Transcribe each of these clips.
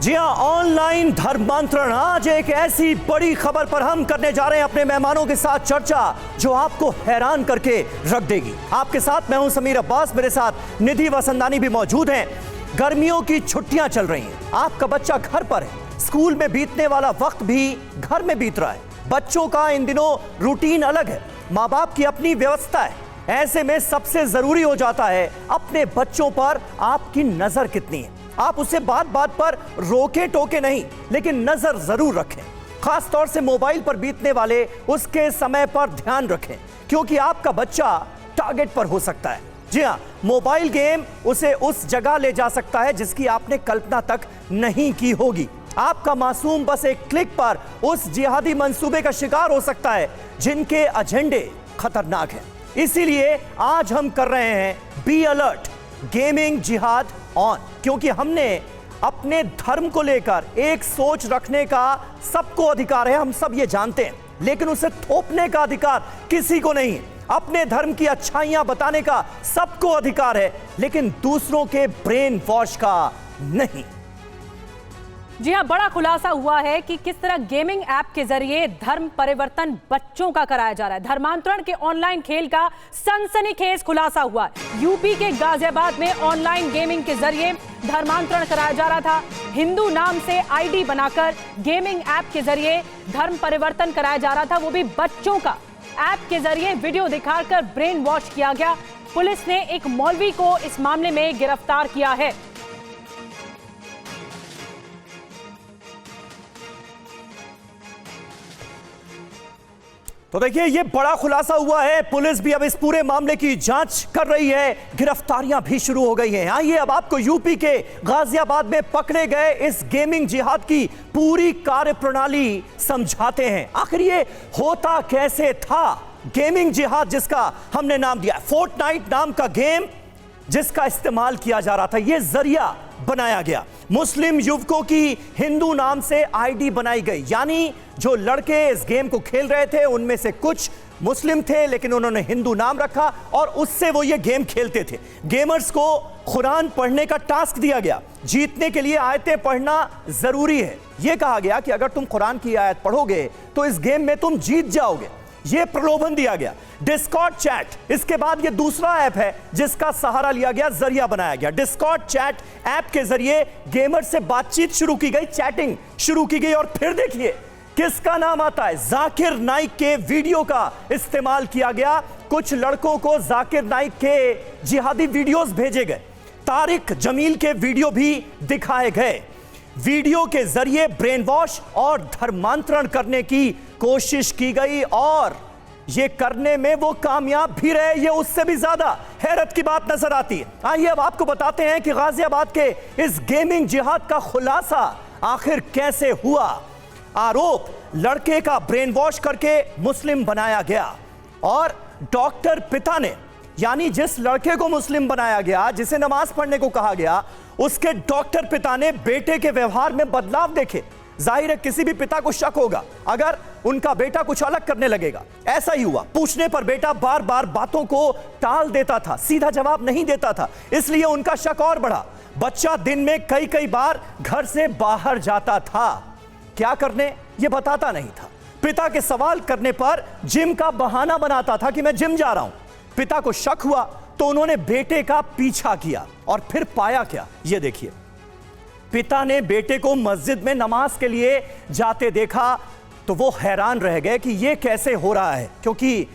जी हां, ऑनलाइन धर्मांतरण। आज एक ऐसी बड़ी खबर पर हम करने जा रहे हैं अपने मेहमानों के साथ चर्चा जो आपको हैरान करके रख देगी। आपके साथ मैं हूं समीर अब्बास, मेरे साथ निधि वसंदानी भी मौजूद हैं। गर्मियों की छुट्टियां चल रही हैं, आपका बच्चा घर पर है, स्कूल में बीतने वाला वक्त भी घर में बीत रहा है। बच्चों का इन दिनों रूटीन अलग है, माँ बाप की अपनी व्यवस्था है। ऐसे में सबसे जरूरी हो जाता है अपने बच्चों पर आपकी नजर कितनी है। आप उसे बात बात पर रोके टोके नहीं, लेकिन नजर जरूर रखें। खास तौर से मोबाइल पर बीतने वाले उसके समय पर ध्यान रखें, क्योंकि आपका बच्चा टारगेट पर हो सकता है। जी हां, मोबाइल गेम उसे उस जगह ले जा सकता है जिसकी आपने कल्पना तक नहीं की होगी। आपका मासूम बस एक क्लिक पर उस जिहादी मंसूबे का शिकार हो सकता है जिनके एजेंडे खतरनाक हैं। इसीलिए आज हम कर रहे हैं बी अलर्ट, गेमिंग जिहाद ऑन, क्योंकि हमने अपने धर्म को लेकर एक सोच रखने का सबको अधिकार है, हम सब ये जानते हैं, लेकिन उसे थोपने का अधिकार किसी को नहीं है। अपने धर्म की अच्छाइयां बताने का सबको अधिकार है, लेकिन दूसरों के ब्रेन वॉश का नहीं। जी हां, बड़ा खुलासा हुआ है कि किस तरह गेमिंग ऐप के जरिए धर्म परिवर्तन बच्चों का कराया जा रहा है। धर्मांतरण के ऑनलाइन खेल का सनसनीखेज खुलासा हुआ है। यूपी के गाजियाबाद में ऑनलाइन गेमिंग के जरिए धर्मांतरण कराया जा रहा था। हिंदू नाम से आईडी बनाकर गेमिंग ऐप के जरिए धर्म परिवर्तन कराया जा रहा था, वो भी बच्चों का। ऐप के जरिए वीडियो दिखाकर ब्रेन वॉश किया गया। पुलिस ने एक मौलवी को इस मामले में गिरफ्तार किया है। तो देखिए, ये बड़ा खुलासा हुआ है। पुलिस भी अब इस पूरे मामले की जांच कर रही है, गिरफ्तारियां भी शुरू हो गई हैं। आइए अब आपको यूपी के गाजियाबाद में पकड़े गए इस गेमिंग जिहाद की पूरी कार्यप्रणाली समझाते हैं। आखिर ये होता कैसे था गेमिंग जिहाद, जिसका हमने नाम दिया फोर्टनाइट नाम का गेम, जिसका इस्तेमाल किया जा रहा था, ये जरिया बनाया गया। मुस्लिम युवकों की हिंदू नाम से आईडी बनाई गई, यानी जो लड़के इस गेम को खेल रहे थे उनमें से कुछ मुस्लिम थे, लेकिन उन्होंने हिंदू नाम रखा और उससे वो ये गेम खेलते थे। गेमर्स को कुरान पढ़ने का टास्क दिया गया। जीतने के लिए आयतें पढ़ना जरूरी है। यह कहा गया कि अगर तुम कुरान की आयत पढ़ोगे तो इस गेम में तुम जीत जाओगे। यह प्रलोभन दिया गया। डिस्कॉर्ड चैट, इसके बाद यह दूसरा ऐप है जिसका सहारा लिया गया, जरिया बनाया गया। डिस्कॉर्ड चैट ऐप के जरिए गेमर से बातचीत शुरू की गई, चैटिंग शुरू की गई, और फिर देखिए किसका नाम आता है, जाकिर नाइक के वीडियो का इस्तेमाल किया गया। कुछ लड़कों को जाकिर नाइक के जिहादी वीडियोस भेजे गए, तारिक जमील के वीडियो भी दिखाए गए। वीडियो के जरिए ब्रेन वॉश और धर्मांतरण करने की कोशिश की गई, और ये करने में वो कामयाब भी रहे। ये उससे भी ज्यादा हैरत की बात नजर आती है। आइए अब आपको बताते हैं कि गाजियाबाद के इस गेमिंग जिहाद का खुलासा आखिर कैसे हुआ। आरोप, लड़के का ब्रेन वॉश करके मुस्लिम बनाया गया, और डॉक्टर पिता ने, यानी जिस लड़के को मुस्लिम बनाया गया, जिसे नमाज पढ़ने को कहा गया, उसके डॉक्टर पिता ने बेटे के व्यवहार में बदलाव देखे। जाहिर है किसी भी पिता को शक होगा अगर उनका बेटा कुछ अलग करने लगेगा। ऐसा ही हुआ। पूछने पर बेटा बार बार बातों को टाल देता था, सीधा जवाब नहीं देता था, इसलिए उनका शक और बढ़ा। बच्चा दिन में कई कई बार घर से बाहर जाता था, क्या करने ये बताता नहीं था। पिता के सवाल करने पर जिम का बहाना बनाता था कि मैं जिम जा रहा हूं। पिता को शक हुआ तो उन्होंने बेटे का पीछा किया, और फिर पाया क्या, ये देखिए। पिता ने बेटे को मस्जिद में नमाज के लिए जाते देखा तो वो हैरान रह गए कि ये कैसे हो रहा है, क्योंकि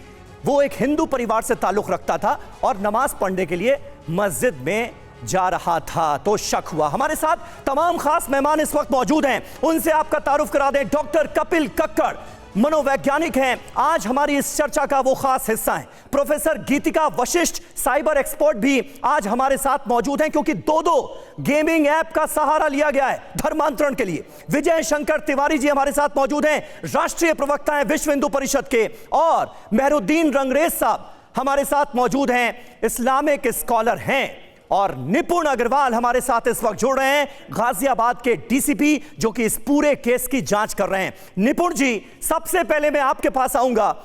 वो एक हिंदू परिवार से ताल्लुक रखता था और नमाज पढ़ने के लिए मस्जिद में जा रहा था, तो शक हुआ। हमारे साथ तमाम खास मेहमान इस वक्त मौजूद हैं, उनसे आपका तारुफ करा दें। डॉक्टर कपिल कक्कड़ मनोवैज्ञानिक हैं, आज हमारी इस चर्चा का वो खास हिस्सा हैं। प्रोफेसर गीतिका वशिष्ठ, साइबर एक्सपर्ट, भी आज हमारे साथ मौजूद हैं, क्योंकि दो गेमिंग ऐप का सहारा लिया गया है धर्मांतरण के लिए। विजय शंकर तिवारी जी हमारे साथ मौजूद हैं, राष्ट्रीय प्रवक्ता हैं विश्व हिंदू परिषद के, और मेहरुद्दीन रंगरेज साहब हमारे साथ मौजूद हैं, इस्लामिक स्कॉलर हैं, और निपुण अग्रवाल हमारे साथ इस वक्त जुड़ रहे हैं, गाजियाबाद के डीसीपी, जो कि इस पूरे केस की जांच कर रहे हैं। निपुण जी, सबसे पहले मैं आपके पास आऊंगा,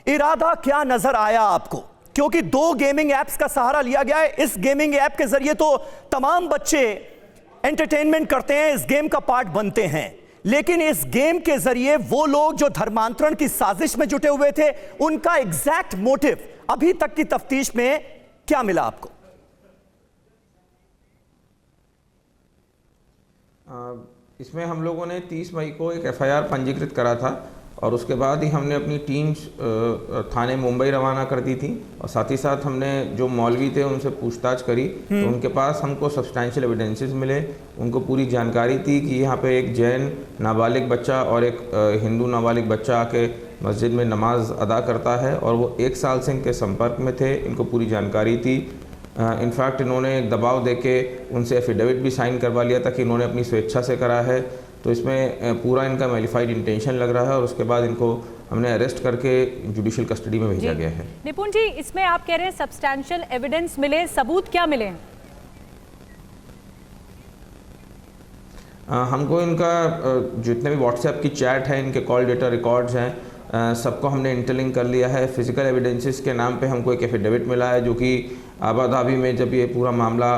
इरादा क्या नजर आया आपको, क्योंकि दो गेमिंग ऐप्स का सहारा लिया गया है। इस गेमिंग ऐप के जरिए तो तमाम बच्चे एंटरटेनमेंट करते हैं, इस गेम का पार्ट बनते हैं, लेकिन इस गेम के जरिए वो लोग जो धर्मांतरण की साजिश में जुटे हुए थे, उनका एग्जैक्ट मोटिव अभी तक की तफ्तीश में क्या मिला आपको? इसमें हम लोगों ने 30 मई को एक एफआईआर पंजीकृत करा था और उसके बाद ही हमने अपनी टीम्स थाने मुंबई रवाना कर दी थी और साथ ही साथ हमने जो मौलवी थे उनसे पूछताछ करी तो उनके पास हमको सब्सटैंशियल एविडेंसेस मिले। उनको पूरी जानकारी थी कि यहाँ पे एक जैन नाबालिग बच्चा और एक हिंदू नाबालिग बच्चा आके मस्जिद में नमाज अदा करता है और वो 1 साल से इनके संपर्क में थे। इनको पूरी जानकारी थी। इनफैक्ट इन्होंने दबाव देके उनसे एफिडेविट भी साइन करवा लिया था कि इन्होंने अपनी स्वेच्छा से करा है। तो इसमें पूरा इनका मैलिफाइड इंटेंशन लग रहा है और उसके बाद इनको हमने अरेस्ट करके जुडिशियल कस्टडी में भेजा गया है। निपुण जी, इसमें आप कह रहे हैं सब्सटैंशियल एविडेंस मिले, सबूत क्या मिले? हमको इनका जितने भी व्हाट्सएप की चैट है, इनके कॉल डेटा रिकॉर्ड्स हैं, सबको हमने इंटरलिंक कर लिया है। फिजिकल एविडेंसेस के नाम पे हमको एक एफिडेविट मिला है जो कि आबू धाबी में जब ये पूरा मामला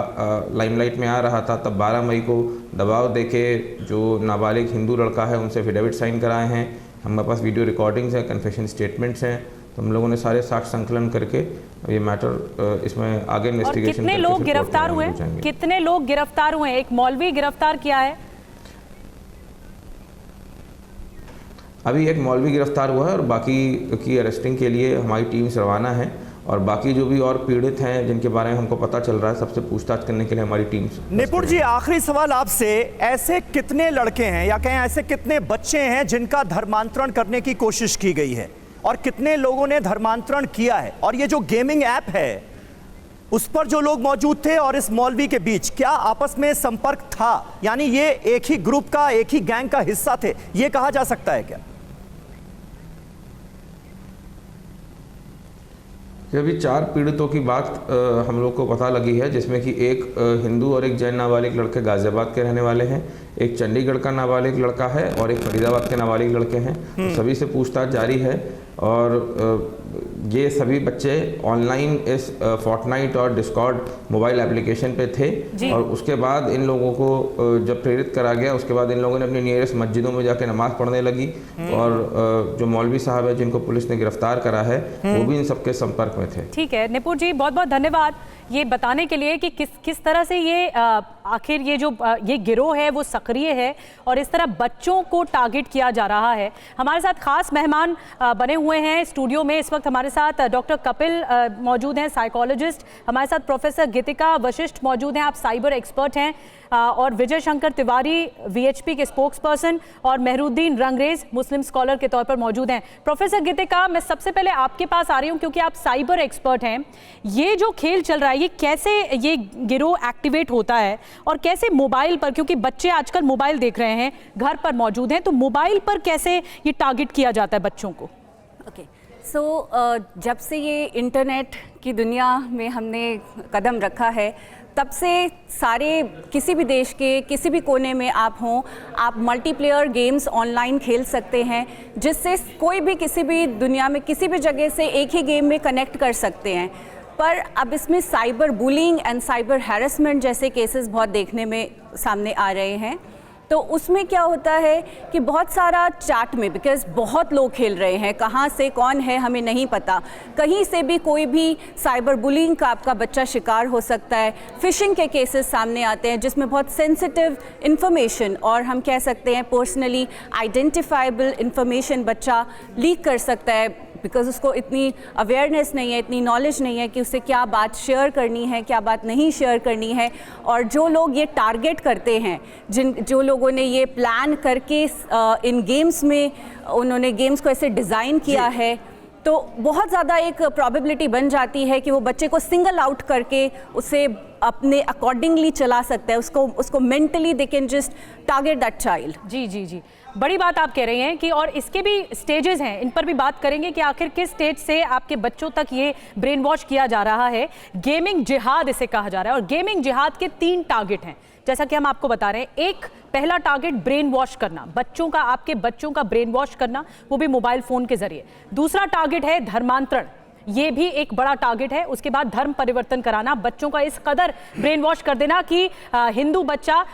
लाइमलाइट में आ रहा था तब 12 मई को दबाव देके जो नाबालिग हिंदू लड़का है उनसे एफिडेविट साइन कराए हैं। हमारे पास वीडियो रिकॉर्डिंग्स हैं, कन्फेशन स्टेटमेंट्स हैं। तो हम लोगों ने सारे साक्ष्य संकलन करके ये मैटर इसमें आगे इन्वेस्टिगेशन। कितने लोग गिरफ्तार हुए? कितने लोग गिरफ्तार हुए? एक मौलवी गिरफ्तार किया है, अभी एक मौलवी गिरफ्तार हुआ है और बाकी की अरेस्टिंग के लिए हमारी टीम्स रवाना है और बाकी जो भी और पीड़ित हैं जिनके बारे में हमको पता चल रहा है सबसे पूछताछ करने के लिए हमारी टीम्स। निपुण जी, आखिरी सवाल आपसे, ऐसे कितने लड़के हैं या कहें ऐसे कितने बच्चे हैं जिनका धर्मांतरण करने की कोशिश की गई है और कितने लोगों ने धर्मांतरण किया है? और ये जो गेमिंग ऐप है उस पर जो लोग मौजूद थे और इस मौलवी के बीच क्या आपस में संपर्क था? यानी ये एक ही ग्रुप का, एक ही गैंग का हिस्सा थे, ये कहा जा सकता है क्या? अभी 4 पीड़ितों की बात हम लोग को पता लगी है, जिसमें कि एक हिंदू और एक जैन नाबालिग लड़के गाजियाबाद के रहने वाले हैं, एक चंडीगढ़ का नाबालिग लड़का है और एक फरीदाबाद के नाबालिग लड़के हैं। तो सभी से पूछताछ जारी है और ये सभी बच्चे ऑनलाइन इस फोर्टनाइट और डिस्कॉर्ड मोबाइल एप्लीकेशन पे थे और उसके बाद इन लोगों को जब प्रेरित करा गया उसके बाद इन लोगों ने अपनी नियरेस्ट मस्जिदों में जाके नमाज पढ़ने लगी और जो मौलवी साहब है जिनको पुलिस ने गिरफ्तार करा है वो भी इन सबके संपर्क में थे। ठीक है निपुण जी, बहुत बहुत धन्यवाद ये बताने के लिए कि किस तरह से ये आखिर ये जो ये गिरोह है वो सक्रिय है और इस तरह बच्चों को टारगेट किया जा रहा है। हमारे साथ खास मेहमान बने हुए हैं स्टूडियो में। इस वक्त हमारे साथ डॉक्टर कपिल मौजूद हैं, साइकोलॉजिस्ट। हमारे साथ प्रोफेसर गीतिका वशिष्ठ मौजूद हैं, आप साइबर एक्सपर्ट हैं, और विजय शंकर तिवारी वीएचपी के स्पोक्स पर्सन और मेहरुद्दीन रंगरेज मुस्लिम स्कॉलर के तौर पर मौजूद हैं। प्रोफेसर गीतिका, मैं सबसे पहले आपके पास आ रही हूं क्योंकि आप साइबर एक्सपर्ट हैं। ये जो खेल चल रहा है ये कैसे ये गिरोह एक्टिवेट होता है और कैसे मोबाइल पर, क्योंकि बच्चे आजकल मोबाइल देख रहे हैं, घर पर मौजूद हैं, तो मोबाइल पर कैसे ये टारगेट किया जाता है बच्चों को? ओके, सो जब से ये इंटरनेट की दुनिया में हमने कदम रखा है तब से सारे किसी भी देश के किसी भी कोने में आप हों, आप मल्टीप्लेयर गेम्स ऑनलाइन खेल सकते हैं जिससे कोई भी किसी भी दुनिया में किसी भी जगह से एक ही गेम में कनेक्ट कर सकते हैं। पर अब इसमें cyber bullying and cyber harassment जैसे केसेस बहुत देखने में सामने आ रहे हैं। तो उसमें क्या होता है कि बहुत सारा चैट में, बिकॉज बहुत लोग खेल रहे हैं, कहाँ से कौन है हमें नहीं पता, कहीं से भी कोई भी साइबर बुलिंग का आपका बच्चा शिकार हो सकता है। फिशिंग के केसेस सामने आते हैं जिसमें बहुत सेंसिटिव इंफॉर्मेशन और हम कह सकते हैं पर्सनली आइडेंटिफाइबल इंफॉर्मेशन बच्चा लीक कर सकता है, बिकॉज उसको इतनी अवेयरनेस नहीं है, इतनी नॉलेज नहीं है कि उसे क्या बात शेयर करनी है, क्या बात नहीं शेयर करनी है। और जो लोग ये टारगेट करते हैं, जो लोगों ने ये प्लान करके इन गेम्स में उन्होंने गेम्स को ऐसे डिज़ाइन किया है, तो बहुत ज़्यादा एक प्रोबेबिलिटी बन जाती है कि वो बच्चे को सिंगल आउट करके उसे अपने अकॉर्डिंगली चला सकता है, उसको mentally they can just target that child. जी जी जी, बड़ी बात आप कह रही हैं कि और इसके भी स्टेजेस हैं, इन पर भी बात करेंगे कि आखिर किस स्टेज से आपके बच्चों तक ये ब्रेन वॉश किया जा रहा है। गेमिंग जिहाद इसे कहा जा रहा है और गेमिंग जिहाद के 3 टारगेट हैं जैसा कि हम आपको बता रहे हैं। एक पहला टारगेट ब्रेन वॉश करना, बच्चों का, आपके बच्चों का ब्रेन वॉश करना, वो भी मोबाइल फोन के जरिए। दूसरा टारगेट है धर्मांतरण, ये भी एक बड़ा टारगेट है। उसके बाद धर्म परिवर्तन कराना, बच्चों का इस कदर ब्रेन वॉश कर देना कि हिंदू बच्चा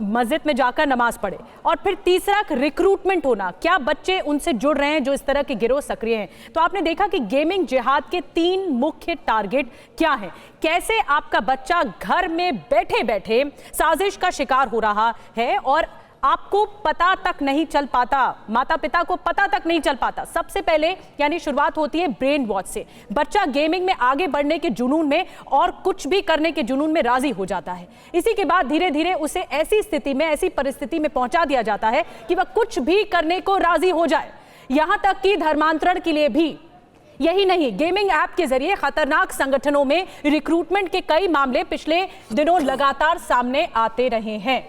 मस्जिद में जाकर नमाज पढ़े। और फिर तीसरा रिक्रूटमेंट होना, क्या बच्चे उनसे जुड़ रहे हैं जो इस तरह के गिरोह सक्रिय हैं। तो आपने देखा कि गेमिंग जिहाद के 3 मुख्य टारगेट क्या हैं। कैसे आपका बच्चा घर में बैठे बैठे साजिश का शिकार हो रहा है और आपको पता तक नहीं चल पाता, माता पिता को पता तक नहीं चल पाता। सबसे पहले यानी शुरुआत होती है ब्रेन वॉश से। बच्चा गेमिंग में आगे बढ़ने के जुनून में और कुछ भी करने के जुनून में राजी हो जाता है। इसी के बाद धीरे धीरे उसे ऐसी स्थिति में, ऐसी परिस्थिति में पहुंचा दिया जाता है कि वह कुछ भी करने को राजी हो जाए, यहां तक कि धर्मांतरण के लिए भी। यही नहीं, गेमिंग ऐप के जरिए खतरनाक संगठनों में रिक्रूटमेंट के कई मामले पिछले दिनों लगातार सामने आते रहे हैं।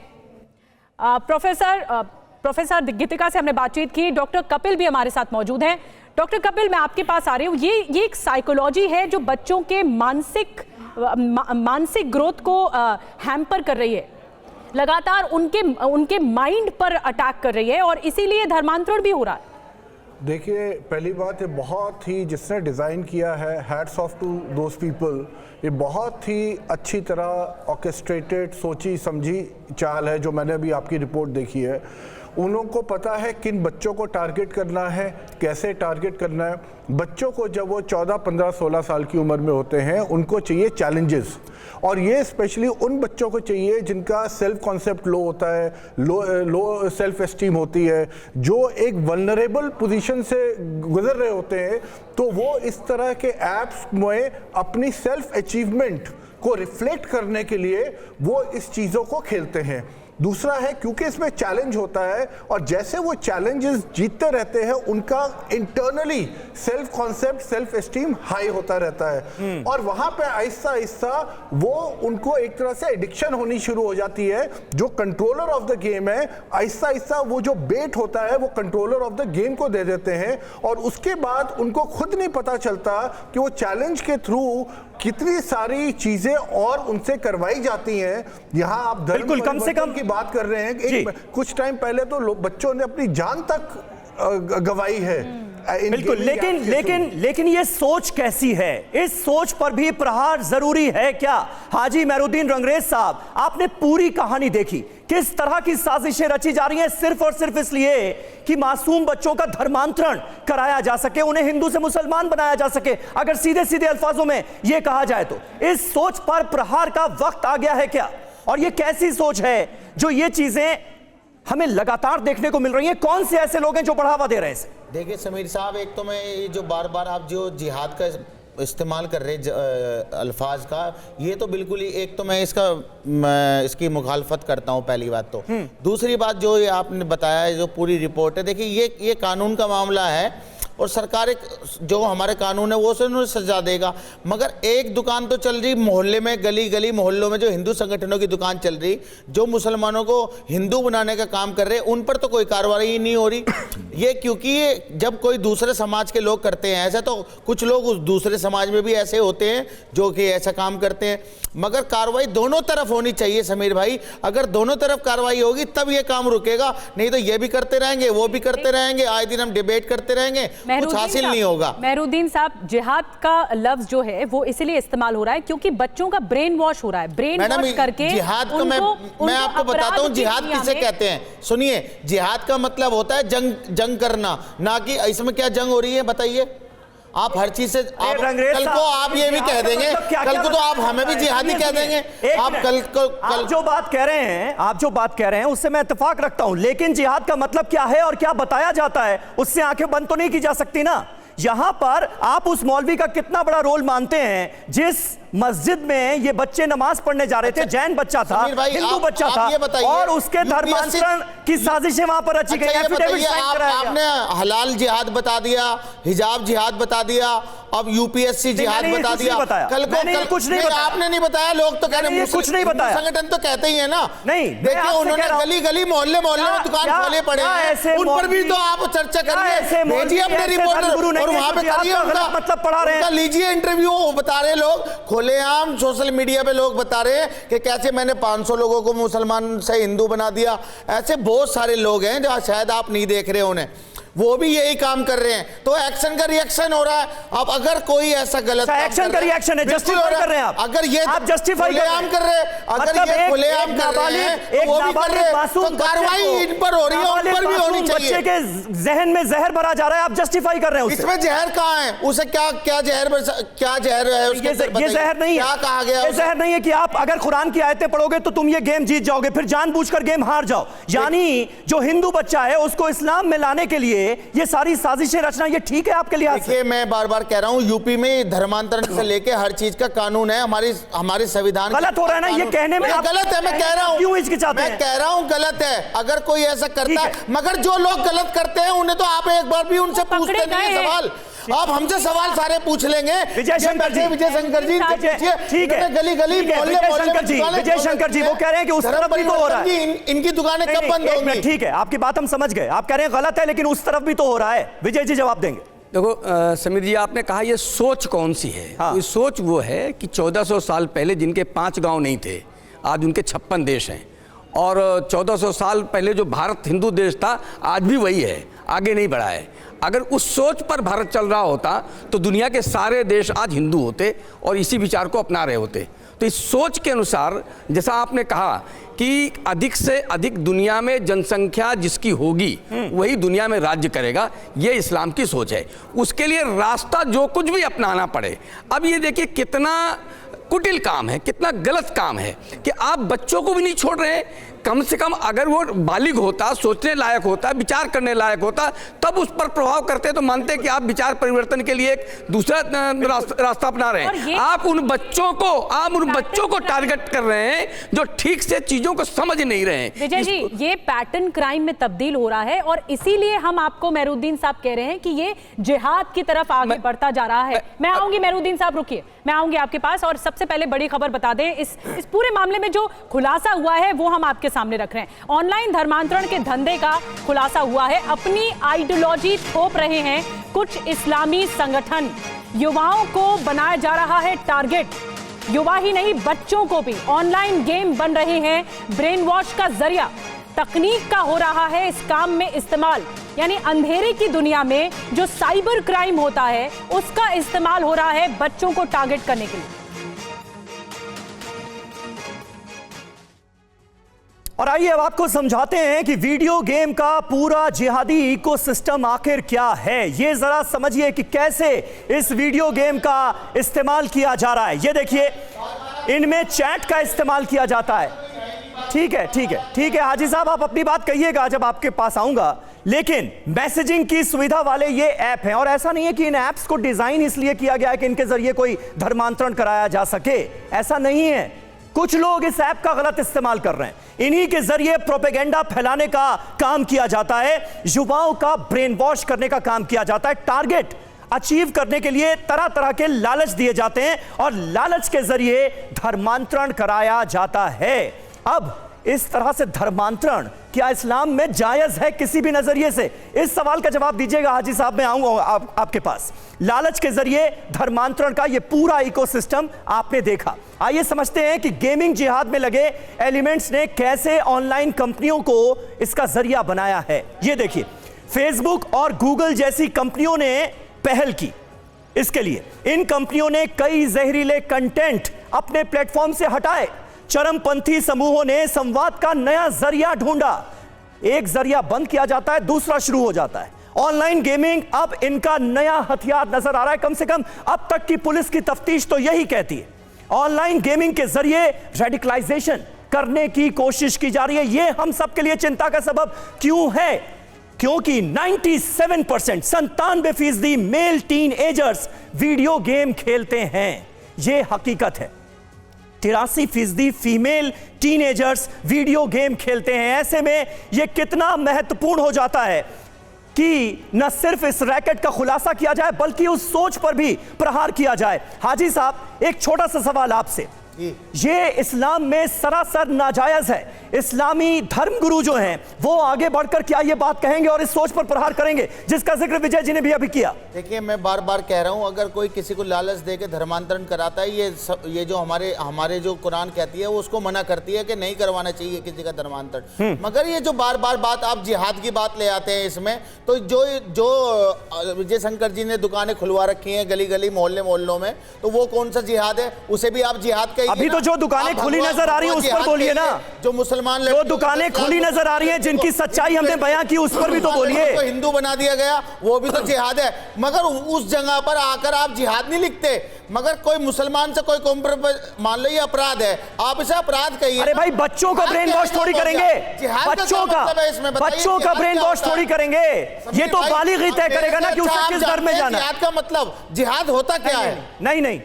प्रोफेसर गीतिका से हमने बातचीत की, डॉक्टर कपिल भी हमारे साथ मौजूद हैं। डॉक्टर कपिल, मैं आपके पास आ रही हूँ। ये एक साइकोलॉजी है जो बच्चों के मानसिक ग्रोथ को हैम्पर कर रही है, लगातार उनके माइंड पर अटैक कर रही है और इसीलिए धर्मांतरण भी हो रहा है। देखिए, पहली बात है, बहुत ही जिसने डिज़ाइन किया है, hats off to those people. ये बहुत ही अच्छी तरह ऑर्केस्ट्रेटेड, सोची समझी चाल है जो मैंने अभी आपकी रिपोर्ट देखी है। उन लोगों को पता है किन बच्चों को टारगेट करना है, कैसे टारगेट करना है। बच्चों को जब वो 14, 15, 16 साल की उम्र में होते हैं, उनको चाहिए चैलेंजेस, और ये स्पेशली उन बच्चों को चाहिए जिनका सेल्फ कॉन्सेप्ट लो होता है, लो सेल्फ एस्टीम होती है, जो एक वल्नरेबल पोजीशन से गुजर रहे होते हैं। तो वो इस तरह के ऐप्स में अपनी सेल्फ अचीवमेंट को रिफ्लेक्ट करने के लिए वो इस चीज़ों को खेलते हैं। दूसरा है, क्योंकि इसमें चैलेंज होता है और जैसे वो चैलेंजेस जीतते रहते हैं, उनका internally self concept, self esteem high होता रहता है और वहां पे आहिस्ता आहिस्ता वो उनको एक तरह से एडिक्शन होनी शुरू हो जाती है। जो कंट्रोलर ऑफ द गेम है, आहिस्ता आहिस्ता वो जो बेट होता है वो कंट्रोलर ऑफ द गेम को दे देते हैं और उसके बाद उनको खुद नहीं पता चलता कि वो चैलेंज के थ्रू कितनी सारी चीजें और उनसे करवाई जाती हैं। यहाँ आप बिल्कुल, कम से कम की बात कर रहे हैं। कुछ टाइम पहले तो बच्चों ने अपनी जान तक गंवाई है। बिल्कुल, लेकिन ये सोच कैसी है? इस सोच पर भी प्रहार जरूरी है क्या? हाजी मेहरुद्दीन रंगरेज साहब, आपने पूरी कहानी देखी, किस तरह की साजिशें रची जा रही हैं सिर्फ और सिर्फ इसलिए कि मासूम बच्चों का धर्मांतरण कराया जा सके, उन्हें हिंदू से मुसलमान बनाया जा सके। अगर सीधे सीधे अल्फाजों में यह कहा जाए तो इस सोच पर प्रहार का वक्त आ गया है क्या? और यह कैसी सोच है जो ये चीजें हमें लगातार देखने को मिल रही हैं? कौन से ऐसे लोग हैं जो बढ़ावा दे रहे हैं इसे? देखिए समीर साहब, एक तो मैं ये जो बार बार आप जो जिहाद का इस्तेमाल कर रहे अल्फाज का, ये तो बिल्कुल ही, एक तो मैं इसकी मुखालफत करता हूँ पहली बात तो। दूसरी बात जो ये आपने बताया है, जो पूरी रिपोर्ट है, देखिए ये कानून का मामला है और सरकार जो हमारे कानून है वो से उन्हें सजा देगा। मगर एक दुकान तो चल रही मोहल्ले में, गली गली मोहल्लों में जो हिंदू संगठनों की दुकान चल रही, जो मुसलमानों को हिंदू बनाने का काम कर रहे हैं, उन पर तो कोई कार्रवाई नहीं हो रही। ये क्योंकि जब कोई दूसरे समाज के लोग करते हैं ऐसा, तो कुछ लोग उस दूसरे समाज में भी ऐसे होते हैं जो कि ऐसा काम करते हैं। मगर कार्रवाई दोनों तरफ होनी चाहिए समीर भाई। अगर दोनों तरफ कार्रवाई होगी तब ये काम रुकेगा, नहीं तो ये भी करते रहेंगे, वो भी करते रहेंगे, आए दिन हम डिबेट करते रहेंगे, कुछ हासिल नहीं होगा। मेहरुद्दीन साहब, जिहाद का लफ्ज जो है वो इसलिए इस्तेमाल हो रहा है क्योंकि बच्चों का ब्रेन वॉश हो रहा है। ब्रेन वॉश करके जिहाद को मैं आपको बताता हूं जिहाद किसे कहते हैं। सुनिए, जिहाद का मतलब होता है जंग करना, ना कि इसमें क्या जंग हो रही है बताइए आप। हर चीज से आप कल को आप ये भी कह देंगे, कल को तो आप हमें भी जिहादी कह देंगे। आप कल जो बात कह रहे हैं उससे मैं इत्तेफाक रखता हूं, लेकिन जिहाद का मतलब क्या है और क्या बताया जाता है उससे आंखें बंद तो नहीं की जा सकती ना। यहां पर आप उस मौलवी का कितना बड़ा रोल मानते हैं जिस मस्जिद में ये बच्चे नमाज पढ़ने जा रहे थे, जैन बच्चा था, हिंदू बच्चा था, और उसके धर्मांतरण की साजिशें वहां पर रची गई। आपने हलाल जिहाद बता दिया, हिजाब जिहाद बता दिया, अब यूपीएससी जिहाद बता दिया। कल को कुछ नहीं बताया, आपने नहीं बताया, लोग तो कह रहे हैं कुछ नहीं बताया, संगठन तो कहते ही है ना। नहीं, देखिए उन्होंने गली गली मोहल्ले मोहल्ले में दुकान खोले पड़े हैं, उन पर भी तो आप चर्चा करिए, भेजिए अपने रिपोर्टर और वहां पे करिए उनका मतलब पढ़ा रहे हैं, लीजिए इंटरव्यू, बता रहे लोग खुलेआम सोशल मीडिया पे लोग बता रहे हैं कि कैसे मैंने 500 लोगों को मुसलमान से हिंदू बना दिया। ऐसे बहुत सारे लोग हैं जो शायद आप नहीं देख रहे उन्हें। वो भी यही काम कर रहे हैं, तो एक्शन का रिएक्शन हो रहा है। अब अगर कोई ऐसा गलत एक्शन का रिएक्शन है, जस्टिफाई कर रहे हैं आप। अगर ये आप जस्टिफाई खुलेआम कर रहे हैं, अगर ये खुलेआम कर रहे हैं, तो वो भी कर रहे हैं, तो कार्रवाई इन पर हो रही है, उन पर भी होनी चाहिए। बच्चे के जहन में जहर भरा जा रहा है, आप जस्टिफाई कर रहे हैं उसे। इसमें जहर कहाँ है? उसे क्या जहर है उसके अंदर? ये जहर नहीं है, क्या कहा गया? ये जहर नहीं है कि आप अगर कुरान की आयतें पढ़ोगे तो तुम ये गेम जीत जाओगे, फिर जानबूझकर गेम हार जाओ। यानी जो हिंदू बच्चा है उसको इस्लाम में लाने के लिए ये सारी साजिशें रचना, ये ठीक है आपके लिहाज से? देखिए, मैं बार बार कह रहा हूं, यूपी में धर्मांतरण से लेके हर चीज का कानून है, हमारे संविधान गलत हो रहा है ना ये कहने में? गलत है, मैं कह रहा हूं। क्यों हिचकिचाते हैं? मैं कह रहा हूं गलत है अगर कोई ऐसा करता है, मगर जो लोग गलत करते हैं उन्हें तो आप एक बार भी उनसे पूछते नहीं है सवाल। आप हमसे सवाल सारे पूछ लेंगे। विजय शंकर जी, विजय शंकर जी ठीक है, गली गली विजय शंकर जी वो कह रहे हैं कि उस तरफ भी तो हो रहा है, इनकी दुकानें कब बंद होंगी? ठीक है, आपकी बात हम समझ गए, आप कह रहे हैं गलत है लेकिन उस तरफ भी तो हो रहा है। विजय जी जवाब देंगे। देखो समीर जी, आपने कहा ये सोच कौन सी है? हाँ। ये सोच वो है कि 1400 साल पहले जिनके 5 गांव नहीं थे, आज उनके 56 देश हैं। और 1400 साल पहले जो भारत हिंदू देश था, आज भी वही है, आगे नहीं बढ़ा है। अगर उस सोच पर भारत चल रहा होता तो दुनिया के सारे देश आज हिंदू होते और इसी विचार को अपना रहे होते। तो इस सोच के अनुसार, जैसा आपने कहा कि अधिक से अधिक दुनिया में जनसंख्या जिसकी होगी वही दुनिया में राज्य करेगा, ये इस्लाम की सोच है। उसके लिए रास्ता जो कुछ भी अपनाना पड़े। अब ये देखिए कितना कुटिल काम है, कितना गलत काम है कि आप बच्चों को भी नहीं छोड़ रहे हैं। कम से कम अगर वो बालिग होता, सोचने लायक होता, विचार करने लायक होता, तब उस पर प्रभाव करते तो मानते कि आप विचार परिवर्तन के लिए एक दूसरा रास्ता अपना रहे हैं। आप उन बच्चों को टारगेट कर रहे हैं जो ठीक से चीजों को समझ नहीं रहे हैं। विजय जी, ये पैटर्न क्राइम में तब्दील हो रहा है और इसीलिए हम आपको मेहरुद्दीन साहब कह रहे हैं कि ये जिहाद की तरफ आगे बढ़ता जा रहा है। मैं आऊंगी मेहरुद्दीन साहब, रुकिए, मैं आऊंगी आपके पास। और सबसे पहले बड़ी खबर बता दें, इस पूरे मामले में जो खुलासा हुआ है वो हम आपके सामने रख रहे हैं। ऑनलाइन धर्मांतरण के धंधे का खुलासा हुआ है। अपनी आइडियोलॉजी थोप रहे हैं कुछ इस्लामी संगठन, युवाओं को बनाया जा रहा है टारगेट। युवा ही नहीं, बच्चों को भी ऑनलाइन गेम बन रहे हैं ब्रेन वॉश का जरिया। तकनीक का हो रहा है इस काम में इस्तेमाल, यानी अंधेरे की दुनिया में जो साइबर क्राइम होता है उसका इस्तेमाल हो रहा है बच्चों को टारगेट करने के लिए। और आइए अब आपको समझाते हैं कि वीडियो गेम का पूरा जिहादी इकोसिस्टम आखिर क्या है। ये जरा समझिए कि कैसे इस वीडियो गेम का इस्तेमाल किया जा रहा है। ये देखिए, इनमें चैट का इस्तेमाल किया जाता है। ठीक है हाजी साहब, आप अपनी बात कहिएगा जब आपके पास आऊंगा, लेकिन मैसेजिंग की सुविधा वाले ये ऐप हैं। और ऐसा नहीं है कि इन ऐप्स को डिजाइन इसलिए किया गया है कि इनके जरिए कोई धर्मांतरण कराया जा सके, ऐसा नहीं है। कुछ लोग इस ऐप का गलत इस्तेमाल कर रहे हैं, इन्हीं के जरिए प्रोपेगेंडा फैलाने का काम किया जाता है, युवाओं का ब्रेन वॉश करने का काम किया जाता है। टारगेट अचीव करने के लिए तरह तरह के लालच दिए जाते हैं और लालच के जरिए धर्मांतरण कराया जाता है। अब इस तरह से धर्मांतरण क्या इस्लाम में जायज है किसी भी नजरिए से? इस सवाल का जवाब दीजिएगा हाजी साहब, मैं आऊंगा आपके पास। लालच के जरिए धर्मांतरण का यह पूरा इकोसिस्टम आपने देखा। आइए समझते हैं कि गेमिंग जिहाद में लगे एलिमेंट्स ने कैसे ऑनलाइन कंपनियों को इसका जरिया बनाया है। यह देखिए, फेसबुक और गूगल जैसी कंपनियों ने पहल की इसके लिए। इन कंपनियों ने कई जहरीले कंटेंट अपने प्लेटफॉर्म से हटाए। चरमपंथी समूहों ने संवाद का नया जरिया ढूंढा। एक जरिया बंद किया जाता है, दूसरा शुरू हो जाता है। ऑनलाइन गेमिंग अब इनका नया हथियार नजर आ रहा है। कम से कम अब तक की पुलिस की तफ्तीश तो यही कहती है। ऑनलाइन गेमिंग के जरिए रेडिकलाइजेशन करने की कोशिश की जा रही है। यह हम सबके लिए चिंता का सबब क्यों है? क्योंकि 97% 97% male teenagers video game खेलते हैं। यह हकीकत है। 83% फीमेल टीनेजर्स वीडियो गेम खेलते हैं। ऐसे में यह कितना महत्वपूर्ण हो जाता है कि न सिर्फ इस रैकेट का खुलासा किया जाए बल्कि उस सोच पर भी प्रहार किया जाए। हाजी साहब, एक छोटा सा सवाल आपसे, ये इस्लाम में सरासर नाजायज है। इस्लामी धर्मगुरु जो हैं वो आगे बढ़कर क्या ये बात कहेंगे और इस सोच पर प्रहार करेंगे जिसका जिक्र विजय जी ने भी अभी किया? देखिए, मैं बार बार कह रहा हूं, अगर कोई किसी को लालच दे के धर्मांतरण कराता है, ये जो हमारे जो कुरान कहती है वो उसको मना करती है कि नहीं करवाना चाहिए किसी का धर्मांतरण। मगर ये जो बार बार बात आप जिहाद की बात ले आते हैं इसमें, तो जो विजय शंकर जी ने दुकानें खुलवा रखी हैं गली गली मोहल्ले मोहल्लों में, तो वो कौन सा जिहाद है? उसे भी आप जिहाद कहिए। अभी तो जो दुकानें खुली नजर आ रही हैं उस पर बोलिए ना। जो मुसलमान जो दुकानें खुली नजर आ रही हैं जिनकी सच्चाई हमने बयां की उस पर भी तो बोलिए। तो हिंदू बना दिया गया, वो भी तो जिहाद है। मगर उस जगह पर आकर आप जिहाद नहीं लिखते। मगर कोई मुसलमान से कोई मान लो ये अपराध है, आप इसे अपराध कहिए। अरे भाई, बच्चों का ब्रेन वॉश थोड़ी करेंगे, बच्चों का ब्रेन वॉश थोड़ी करेंगे। ये तो बालिग ही तय करेगा ना कि उसे किस धर्म में जाना है। जिहाद का मतलब जिहाद होता क्या है? नहीं,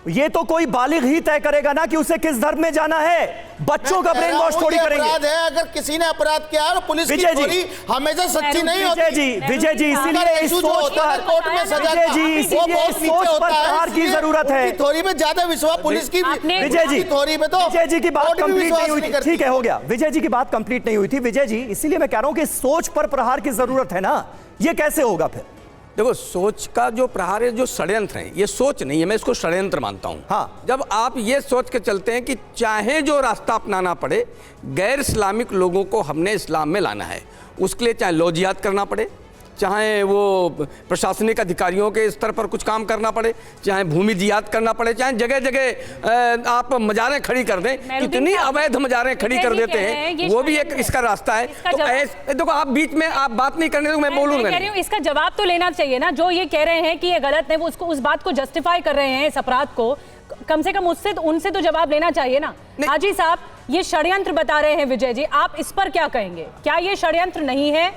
ये तो कोई बालिग ही तय करेगा ना कि उसे किस धर्म में जाना है। बच्चों का ब्रेन वॉश थोड़ी करेंगे। अपराध है, अगर किसी ने अपराध किया और पुलिस की थ्योरी हमेशा सच्ची नहीं होती। विजय जी इसीलिए इस सोच पर कोर्ट में सजा इस सोच पर प्रहार की जरूरत है। थ्योरी में ज्यादा विश्वास पुलिस की। विजय जी थ्योरी में तो विजय जी की बात कंप्लीट नहीं हुई थी। ठीक है, हो गया। विजय जी की बात कंप्लीट नहीं हुई थी। विजय जी, इसीलिए मैं कह रहा हूं कि सोच पर प्रहार की जरूरत है ना। ये कैसे होगा फिर? देखो, सोच का जो प्रहार है, जो षड्यंत्र है, ये सोच नहीं है, मैं इसको षड्यंत्र मानता हूं। हाँ। जब आप ये सोच के चलते हैं कि चाहे जो रास्ता अपनाना पड़े, गैर इस्लामिक लोगों को हमने इस्लाम में लाना है, उसके लिए चाहे लो जिहाद करना पड़े, चाहे वो प्रशासनिक अधिकारियों के स्तर पर कुछ काम करना पड़े, चाहे भूमि जिहाद करना पड़े, चाहे जगह जगह आप मजारें खड़ी कर दें, कितनी अवैध मजारें खड़ी कर देते हैं, वो भी एक इसका रास्ता है। तो ऐसे देखो, आप बीच में आप बात नहीं करने दो, मैं बोलूंगा। कह रही हूं, इसका जवाब तो लेना चाहिए ना। जो ये कह रहे हैं कि ये गलत है, वो उसको उस बात को जस्टिफाई कर रहे हैं, इस अपराध को, कम से कम उनसे तो जवाब लेना चाहिए ना। हाजी साहब, ये षड्यंत्र बता रहे हैं विजय जी, आप इस पर क्या कहेंगे? क्या ये षड्यंत्र नहीं है?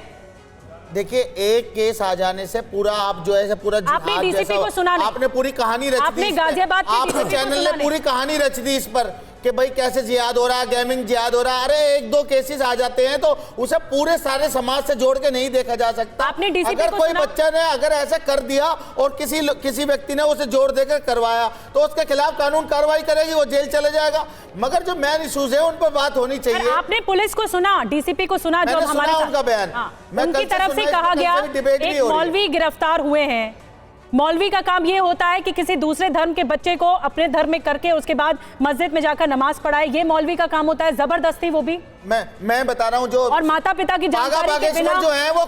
देखिए, एक केस आ जाने से पूरा आप जो है पूरा आपने डीसीपी को सुना, आपने पूरी कहानी रच दी। आपने गाजियाबाद आपके चैनल ने पूरी कहानी रच दी इस पर कि भाई कैसे जिहाद हो रहा है, गेमिंग जिहाद हो रहा है। अरे एक दो केसेस आ जाते हैं तो उसे पूरे सारे समाज से जोड़ के नहीं देखा जा सकता। आपने डीसीपी अगर कोई बच्चा ने अगर ऐसा कर दिया और किसी व्यक्ति ने उसे जोड़ देकर करवाया तो उसके खिलाफ कानून कार्रवाई करेगी, वो जेल चले जाएगा। मगर जो मेन इश्यूज है उन पर बात होनी चाहिए। आपने पुलिस को सुना, डीसीपी को सुना, जो हमारे उनका बयान उनकी तरफ से कहा गया एक मौलवी गिरफ्तार हुए हैं। मौलवी का काम ये होता है कि किसी दूसरे धर्म के बच्चे को अपने धर्म में करके उसके बाद मस्जिद में जाकर नमाज पढ़ाए, ये मौलवी का काम होता है। जबरदस्ती वो भी मैं बता रहा हूँ, जो और माता पिता की जानकारी के बिना जो है वो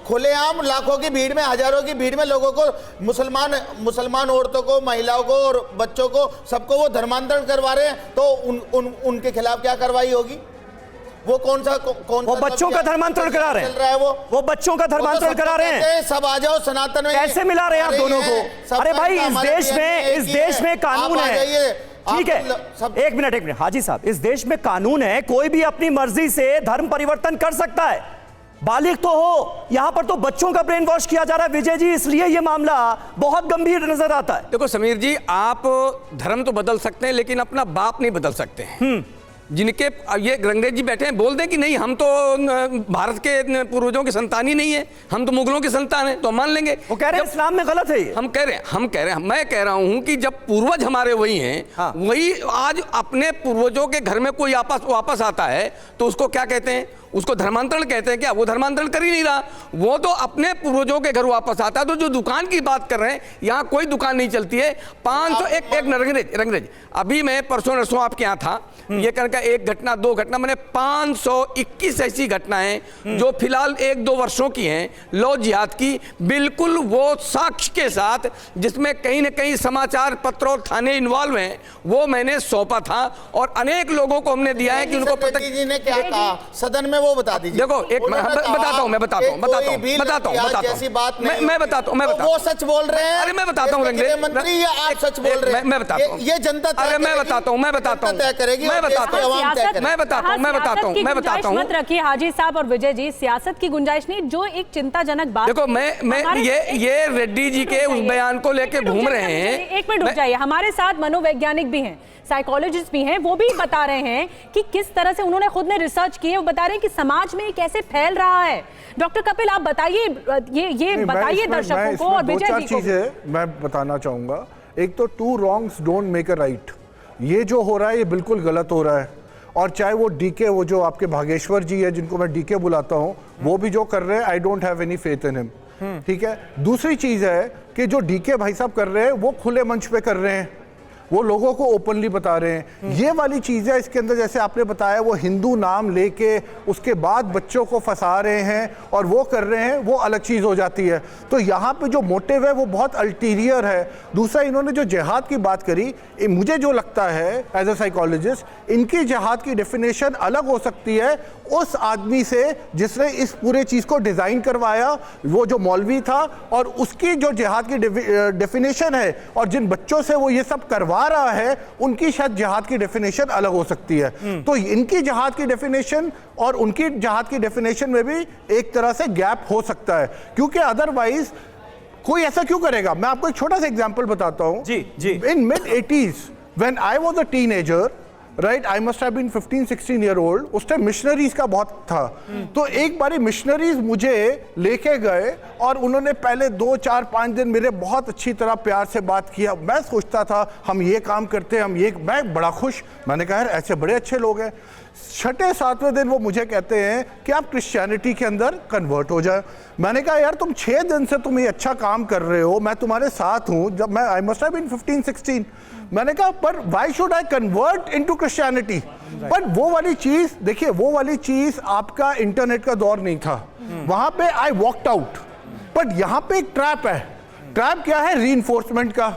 खुलेआम लाखों की भीड़ में, हजारों की भीड़ में लोगों को, मुसलमान औरतों को, महिलाओं को और बच्चों को, सबको वो धर्मांतरण करवा रहे हैं। तो उनके खिलाफ क्या कार्रवाई होगी? वो वो बच्चों का धर्मांतरण करा रहे हैं, वो बच्चों का धर्मांतरण करा रहे हैं। सब आ जाओ सनातन में। कैसे मिला रहे हैं आप दोनों को? अरे भाई, इस देश में कानून है। ठीक है, एक मिनट हाजी साहब, इस देश में कानून है, कोई भी अपनी मर्जी से धर्म परिवर्तन कर सकता है, बालिग तो हो। यहां पर तो बच्चों का ब्रेन वॉश किया जा रहा है विजय जी, इसलिए यह मामला बहुत गंभीर नजर आता है। देखो समीर जी, आप धर्म तो बदल सकते हैं लेकिन अपना बाप नहीं बदल सकते हैं। जिनके ये अंग्रेज जी बैठे हैं, बोल दें कि नहीं हम तो भारत के पूर्वजों की संतान ही नहीं है, हम तो मुगलों की संतान है, तो मान लेंगे। वो कह रहे हैं इस्लाम में गलत है ये। हम कह रहे हैं मैं कह रहा हूं कि जब पूर्वज हमारे वही हैं, हाँ। वही आज अपने पूर्वजों के घर में कोई वापस आता है तो उसको क्या कहते हैं? उसको धर्मांतरण कहते हैं क्या? वो धर्मांतरण कर ही नहीं रहा, वो तो अपने पूर्वजों के घर वापस आता है। तो जो दुकान की बात कर रहे हैं, यहाँ कोई दुकान नहीं चलती है। 500 एक रंगरेज अभी मैं परसों नरसों आपके यहाँ था, ये करके एक घटना दो घटना, मैंने 521 ऐसी घटनाएं जो फिलहाल 1-2 वर्षों की हैं लो जिहाद की, बिल्कुल वो साक्ष्य के साथ, जिसमें कहीं न कहीं समाचार पत्र और थाने इन्वॉल्व हैं, वो मैंने सौंपा था और अनेक लोगों को हमने दिया है कि उनको जी ने क्या कहा सदन में, वो बता दीजिए। देखो एक मैं बताता हूं वो सच बोल रहे हैं। अरे मैं बताता हूं मंत्री, या आप सच बोल रहे हैं? मैं बताता हूं, ये जनता मैं बताता हूं। मत रखिए हाजी साहब और विजय जी, सियासत की गुंजाइश नहीं, जो एक चिंताजनक बात। देखो मैं ये रेड्डी जी के उस बयान को लेके घूम रहे हैं। एक मिनट रुक जाइए, हमारे साथ मनोवैज्ञानिक भी हैं, साइकोलॉजिस्ट भी हैं, वो भी बता रहे हैं कि किस तरह से उन्होंने खुद ने रिसर्च की है। वो बता रहे हैं कि समाज में कैसे फैल रहा है। डॉक्टर कपिल, आप बताइए, ये बताइए दर्शकों को और विजय जी को। चीजें मैं बताना चाहूंगा। एक तो 2 wrongs don't make a right, ये जो हो रहा है ये बिल्कुल गलत हो रहा है। और चाहे वो डीके, वो जो आपके भागेश्वर जी है जिनको मैं डीके बुलाता हूँ, वो भी जो कर रहे हैं, I don't have any faith in him. ठीक है। दूसरी चीज है कि जो डीके भाई साहब कर रहे हैं वो खुले मंच पे कर रहे हैं, वो लोगों को ओपनली बता रहे हैं। ये वाली चीज़ है इसके अंदर, जैसे आपने बताया, वो हिंदू नाम लेके उसके बाद बच्चों को फंसा रहे हैं और वो कर रहे हैं, वो अलग चीज़ हो जाती है। तो यहाँ पे जो मोटिव है वो बहुत अल्टीरियर है। दूसरा, इन्होंने जो जिहाद की बात करी, मुझे जो लगता है एज ए साइकोलॉजिस्ट, इनकी जिहाद की डेफिनेशन अलग हो सकती है उस आदमी से जिसने इस पूरे चीज़ को डिज़ाइन करवाया, वो जो मौलवी था, और उसकी जो जिहाद की डेफिनेशन है और जिन बच्चों से वो ये सब करवा रहा है, उनकी शायद जिहाद की डेफिनेशन अलग हो सकती है। तो इनकी जिहाद की डेफिनेशन और उनकी जिहाद की डेफिनेशन में भी एक तरह से गैप हो सकता है, क्योंकि अदरवाइज कोई ऐसा क्यों करेगा। मैं आपको एक छोटा सा एग्जांपल बताता हूं। जी जी। In mid 80s when I was a teenager, right, I must have been 15-16 year old, उस टाइम मिशनरीज का बहुत था। तो एक बारी मिशनरीज मुझे लेके गए और उन्होंने पहले 2, 4, 5 दिन मेरे बहुत अच्छी तरह प्यार से बात किया। मैं सोचता था हम ये काम करते हैं, मैं बड़ा खुश। मैंने कहा यार ऐसे बड़े अच्छे लोग हैं। 6, 7वें दिन वो मुझे कहते हैं कि आप क्रिश्चियनिटी के अंदर कन्वर्ट हो जाए। मैंने कहा यार तुम 6 दिन से तुम ये अच्छा काम कर रहे हो, मैं तुम्हारे साथ हूँ। जब मैं आई मस्ट हैव बीन 15-16, मैंने कहा पर why should I convert into Christianity. पर वो वाली चीज देखिए, वो वाली चीज आपका इंटरनेट का दौर नहीं था। वहां पे आई वॉकड आउट। बट यहाँ पे एक ट्रैप है। ट्रैप क्या है? रीइंफोर्समेंट का।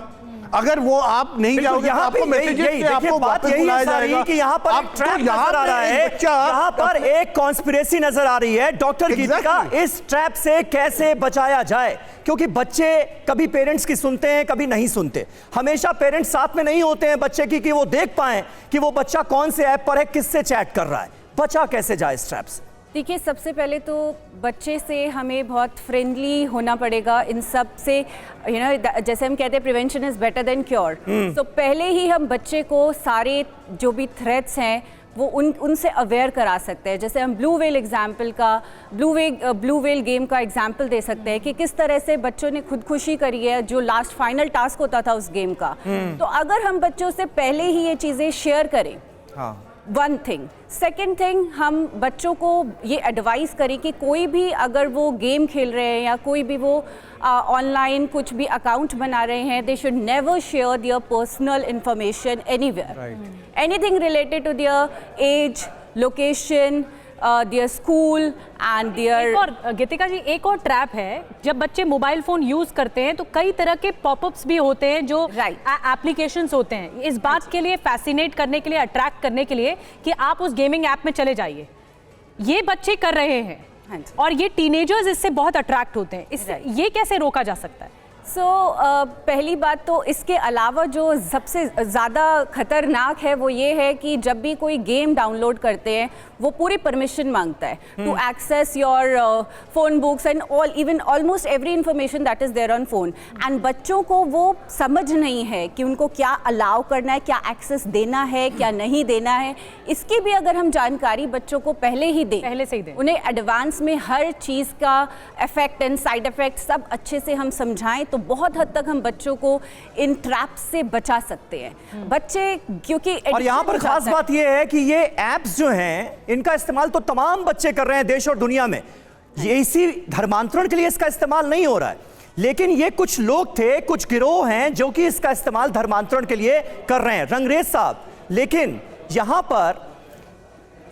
अगर वो आप नहीं जाओगे, आपको मैसेजेस से आपको बात वापस यही बुलाया है सारी जाएगा कि यहाँ पर एक ट्रैप नजर आ रहा है, यहाँ पर एक कॉन्स्पिरेसी नजर आ रही है। डॉक्टर गीतिका, इस ट्रैप से कैसे बचाया जाए? क्योंकि बच्चे कभी पेरेंट्स की सुनते हैं, कभी नहीं सुनते। हमेशा पेरेंट्स साथ में नहीं होते हैं बच्चे की कि वो देख पाएं कि वो बच्चा कौन से ऐप पर है, किससे चैट कर रहा है। बचा कैसे जाए इस ट्रैप से? देखिए, सबसे पहले तो बच्चे से हमें बहुत फ्रेंडली होना पड़ेगा इन सब से। जैसे हम कहते हैं prevention is better than cure. तो पहले ही हम बच्चे को सारे जो भी थ्रेट्स हैं वो उनसे अवेयर करा सकते हैं। जैसे हम ब्लू व्हेल गेम का एग्जाम्पल दे सकते हैं कि किस तरह से बच्चों ने खुदकुशी करी है, जो लास्ट फाइनल टास्क होता था उस गेम का। तो अगर हम बच्चों से पहले ही ये चीज़ें शेयर करें, वन थिंग। सेकेंड थिंग, हम बच्चों को ये एडवाइस करें कि कोई भी अगर वो गेम खेल रहे हैं या कोई भी वो ऑनलाइन कुछ भी अकाउंट बना रहे हैं, they should never share their personal information anywhere. Anything related to their age, location, their school and their. और गीतिका जी, एक और ट्रैप है। जब बच्चे मोबाइल फोन यूज करते हैं तो कई तरह के पॉपअप्स भी होते हैं जो एप्लीकेशंस होते हैं, इस बात के लिए फैसिनेट करने के लिए, अट्रैक्ट करने के लिए कि आप उस गेमिंग ऐप में चले जाइए। ये बच्चे कर रहे हैं और ये टीनेजर्स इससे बहुत अट्रैक्ट होते हैं। इससे ये कैसे रोका जा सकता है? पहली बात तो इसके अलावा जो सबसे ज़्यादा खतरनाक है वो ये है कि जब भी कोई गेम डाउनलोड करते हैं वो पूरी परमिशन मांगता है to access your phone books and even almost every information that is there on phone. And बच्चों को वो समझ नहीं है कि उनको क्या अलाउ करना है, क्या एक्सेस देना है, क्या नहीं देना है। इसकी भी अगर हम जानकारी बच्चों को पहले से ही दें, उन्हें एडवांस में हर चीज़ का इफेक्ट एंड साइड इफेक्ट सब अच्छे से हम समझाएं, तो बहुत हद तक हम बच्चों को इन ट्रैप्स से बचा सकते हैं। बच्चे क्योंकि और यहाँ पर खास बात यह है कि ये ऐप्स जो हैं, इनका इस्तेमाल तो तमाम बच्चे कर रहे हैं देश और दुनिया में। ये इसी धर्मांतरण के लिए इसका इस्तेमाल नहीं हो रहा है, लेकिन ये कुछ लोग थे, कुछ गिरोह हैं जो कि इसका इस्तेमाल धर्मांतरण के लिए कर रहे हैं। रंगरेज साहब, लेकिन यहां पर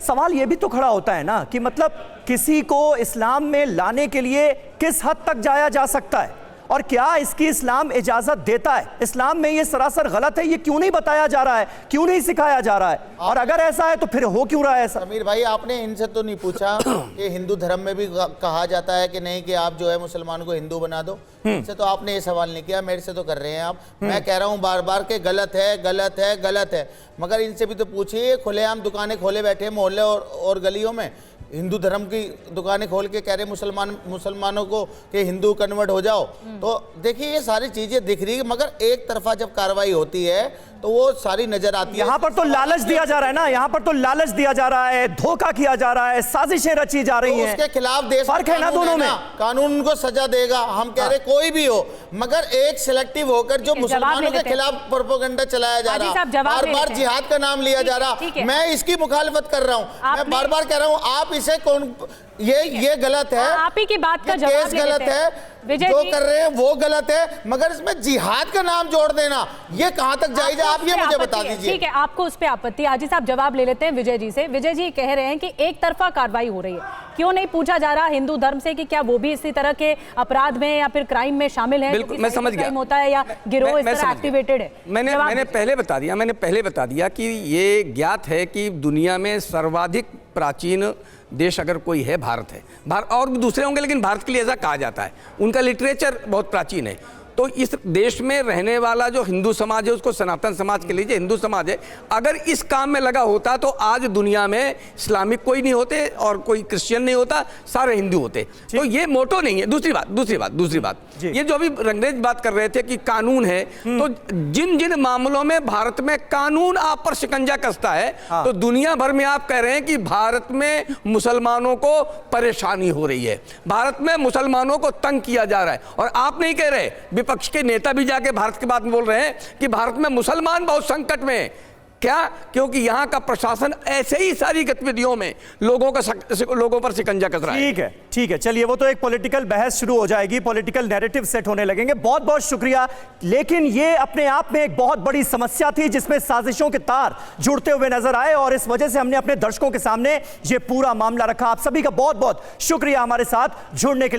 सवाल यह भी तो खड़ा होता है ना कि मतलब किसी को इस्लाम में लाने के लिए किस हद तक जाया जा सकता है और क्या इसकी इस्लाम इजाजत देता है? इस्लाम में ये सरासर गलत है, ये क्यों नहीं बताया जा रहा है, क्यों नहीं सिखाया जा रहा है? और अगर ऐसा है तो फिर हो क्यों रहा है ऐसा? समीर भाई, आपने इनसे तो नहीं पूछा कि हिंदू धर्म में भी कहा जाता है कि नहीं कि आप जो है मुसलमान को हिंदू बना दो? इनसे तो आपने ये सवाल नहीं किया, मेरे से तो कर रहे हैं आप। मैं कह रहा हूँ बार बार के गलत है, गलत है, गलत है, मगर इनसे भी तो पूछिए। खुलेआम दुकानें खोले बैठे मोहल्ले और गलियों में, हिंदू धर्म की दुकानें खोल के कह रहे मुसलमानों को कि हिंदू कन्वर्ट हो जाओ। तो देखिए ये सारी चीजें दिख रही है, मगर एक तरफा जब कार्रवाई होती है तो वो सारी नजर आती है। यहां पर तो लालच दिया जा रहा है ना, यहां पर तो लालच दिया जा रहा है, धोखा किया जा रहा है, साजिशें रची जा रही हैं। उसके खिलाफ देश फर्क है ना दोनों में। कानून उनको सजा देगा, हम कह रहे कोई भी हो, मगर एक सिलेक्टिव होकर जो मुसलमानों के खिलाफ प्रोपेगेंडा चलाया जा रहा है, बार बार जिहाद का नाम लिया जा रहा, मैं इसकी मुखालफत कर रहा हूं। मैं बार बार कह रहा हूं आप इसे कौन, ये गलत है, आप ही की बात का जवाब गलत है, जो कर रहे हैं वो गलत है, मगर इसमें जिहाद का नाम जोड़ देना ये कहां तक जायज है, आप ये मुझे बता दीजिए। ठीक है, आपको उस पे आपत्ति। आजी साहब जवाब ले लेते हैं विजय जी से। विजय जी कह रहे हैं कि एक तरफा कार्रवाई हो रही है, क्यों नहीं पूछा जा रहा हिंदू धर्म से कि क्या वो भी इसी तरह के अपराध में या फिर क्राइम में शामिल है? बिल्कुल, मैं समझ गया होता है या गिरोह इस तरह एक्टिवेटेड है। मैंने पहले बता दिया कि ये ज्ञात है कि दुनिया में सर्वाधिक प्राचीन देश अगर कोई है भारत है। भारत और भी दूसरे होंगे लेकिन भारत के लिए ऐसा कहा जाता है, उनका लिटरेचर बहुत प्राचीन है। तो इस देश में रहने वाला जो हिंदू समाज है उसको सनातन समाज के लिए हिंदू समाज है, अगर इस काम में लगा होता तो आज दुनिया में इस्लामिक कोई नहीं होते और कोई क्रिश्चियन नहीं होता, सारे हिंदू होते। तो ये मोटो नहीं है। दूसरी बात ये जो अभी रंगरेज बात कर रहे थे कि कानून है, तो जिन जिन मामलों में भारत में कानून आप पर शिकंजा कसता है, तो दुनिया भर में आप कह रहे हैं कि भारत में मुसलमानों को परेशानी हो रही है, भारत में मुसलमानों को तंग किया जा रहा है। और आप नहीं कह रहे, विपक्ष के नेता भी जाके भारत के बात में बोल रहे हैं कि भारत में मुसलमान बहुत संकट में हैं। क्या? क्योंकि यहां का प्रशासन ऐसे ही सारी गतिविधियों में लोगों पर शिकंजा कस रहा है। ठीक है, चलिए वो तो एक पॉलिटिकल बहस शुरू हो जाएगी, पॉलिटिकल नैरेटिव सेट होने लगेंगे। बहुत बहुत शुक्रिया। लेकिन ये अपने आप में एक बहुत बड़ी समस्या थी जिसमें साजिशों के तार जुड़ते हुए नजर आए, और इस वजह से हमने अपने दर्शकों के सामने ये पूरा मामला रखा। आप सभी का बहुत बहुत शुक्रिया हमारे साथ जुड़ने के लिए।